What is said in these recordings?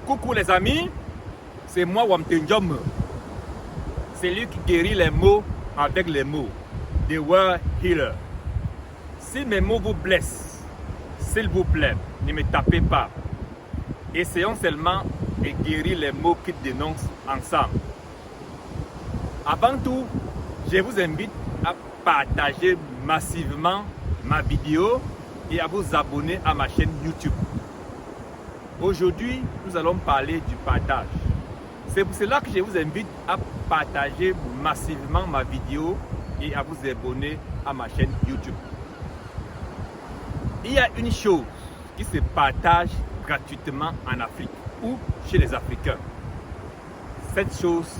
Coucou les amis, c'est moi Wamtenjom. C'est lui qui guérit les mots avec les mots. The Word Healer. Si mes mots vous blessent, s'il vous plaît, ne me tapez pas. Essayons seulement de guérir les mots qui dénoncent ensemble. Avant tout, je vous invite à partager massivement ma vidéo et à vous abonner à ma chaîne YouTube. Aujourd'hui, nous allons parler du partage. C'est pour cela que je vous invite à partager massivement ma vidéo et à vous abonner à ma chaîne YouTube. Il y a une chose qui se partage gratuitement en Afrique ou chez les Africains. Cette chose,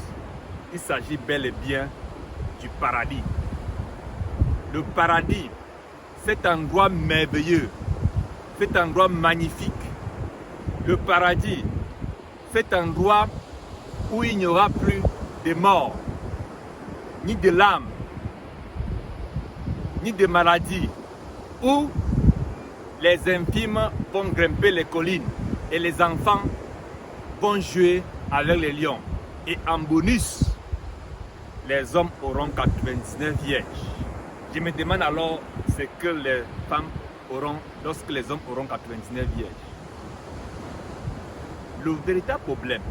il s'agit bel et bien du paradis. Le paradis, cet endroit merveilleux, cet endroit magnifique. Le paradis, cet endroit où il n'y aura plus de mort, ni de larmes, ni de maladies, où les infirmes vont grimper les collines et les enfants vont jouer avec les lions. Et en bonus, les hommes auront 99 vierges. Je me demande alors ce que les femmes auront lorsque les hommes auront 99 vierges. Le véritable problème,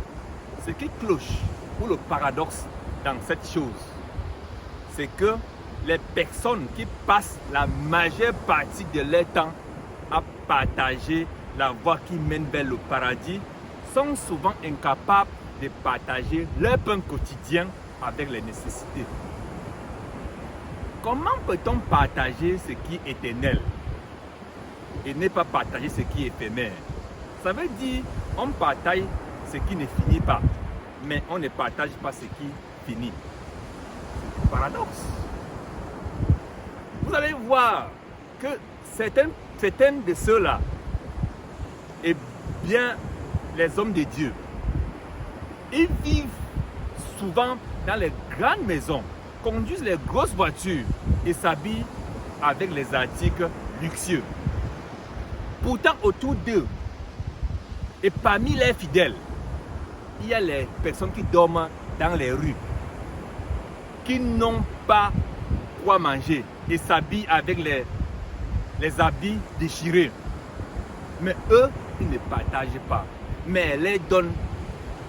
ce qui cloche ou le paradoxe dans cette chose, c'est que les personnes qui passent la majeure partie de leur temps à partager la voie qui mène vers le paradis sont souvent incapables de partager leur pain quotidien avec les nécessités. Comment peut-on partager ce qui est éternel et ne pas partager ce qui est éphémère? Ça veut dire on partage ce qui ne finit pas, mais on ne partage pas ce qui finit. C'est un paradoxe. Vous allez voir que certains de ceux-là, et bien les hommes de Dieu, ils vivent souvent dans les grandes maisons, conduisent les grosses voitures et s'habillent avec les articles luxueux. Pourtant, autour d'eux, et parmi les fidèles, il y a les personnes qui dorment dans les rues, qui n'ont pas quoi manger et s'habillent avec les habits déchirés. Mais eux, ils ne partagent pas. Mais elle les donne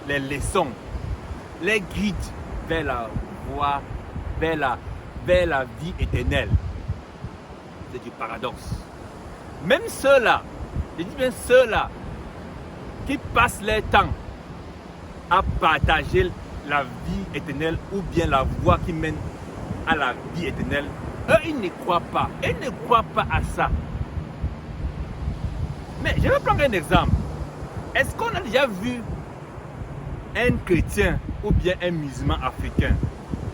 les leçons, les guide vers la voie, vers la vie éternelle. C'est du paradoxe. Même ceux-là, je dis bien ceux-là, qui passent leur temps à partager la vie éternelle ou bien la voie qui mène à la vie éternelle, eux, ils ne croient pas. Ils ne croient pas à ça. Mais je vais prendre un exemple. Est-ce qu'on a déjà vu un chrétien ou bien un musulman africain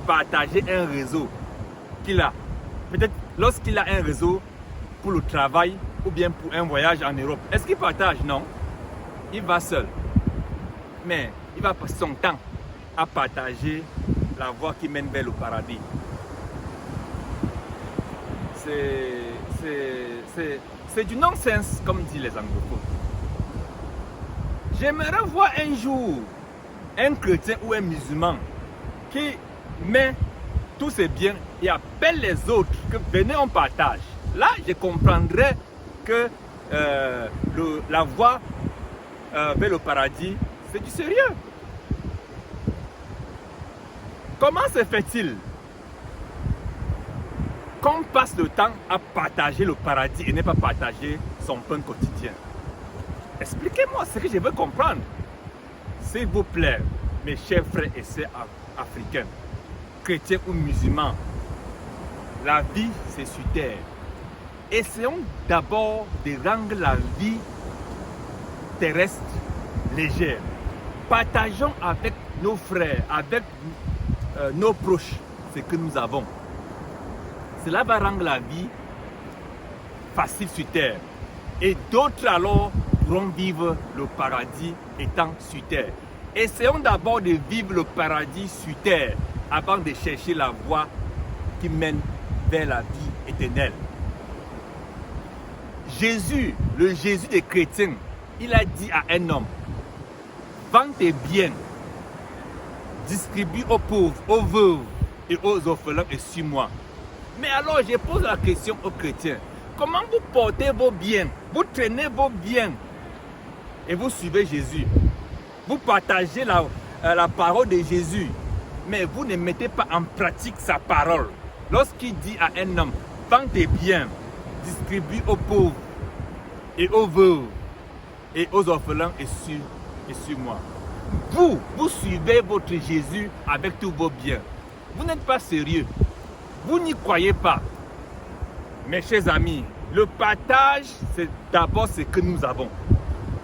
partager un réseau qu'il a? Peut-être lorsqu'il a un réseau pour le travail ou bien pour un voyage en Europe. Est-ce qu'il partage? Non. Il va seul. Mais il va passer son temps à partager la voie qui mène vers le paradis. C'est du non-sens, comme disent les anglophones. J'aimerais voir un jour un chrétien ou un musulman qui met tous ses biens et appelle les autres que venez on partage. Là, je comprendrais que la voie vers le paradis, c'est du sérieux. Comment se fait-il qu'on passe le temps à partager le paradis et ne pas partager son pain quotidien? Expliquez-moi ce que je veux comprendre. S'il vous plaît, mes chers frères et sœurs africains, chrétiens ou musulmans, la vie c'est sur terre. Essayons d'abord de rendre la vie terrestre légère. Partageons avec nos frères, avec nos proches ce que nous avons. Cela va rendre la vie facile sur terre. Et d'autres alors pourront vivre le paradis étant sur terre. Essayons d'abord de vivre le paradis sur terre avant de chercher la voie qui mène vers la vie éternelle. Jésus, le Jésus des chrétiens, il a dit à un homme, vends tes biens, distribue aux pauvres, aux veuves et aux orphelins et suis-moi. Mais alors je pose la question aux chrétiens, comment vous portez vos biens, vous traînez vos biens et vous suivez Jésus? Vous partagez la parole de Jésus, mais vous ne mettez pas en pratique sa parole. Lorsqu'il dit à un homme, vends tes biens, distribue aux pauvres et aux veuves et aux orphelins et suis-moi. Vous suivez votre Jésus avec tous vos biens. Vous n'êtes pas sérieux. Vous n'y croyez pas. Mes chers amis, le partage, c'est d'abord ce que nous avons.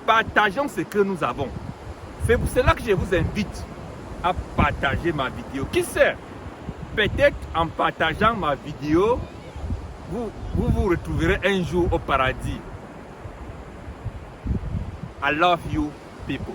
Partageons ce que nous avons. C'est pour cela que je vous invite à partager ma vidéo. Qui sait, peut-être en partageant ma vidéo, vous retrouverez un jour au paradis. I love you, people.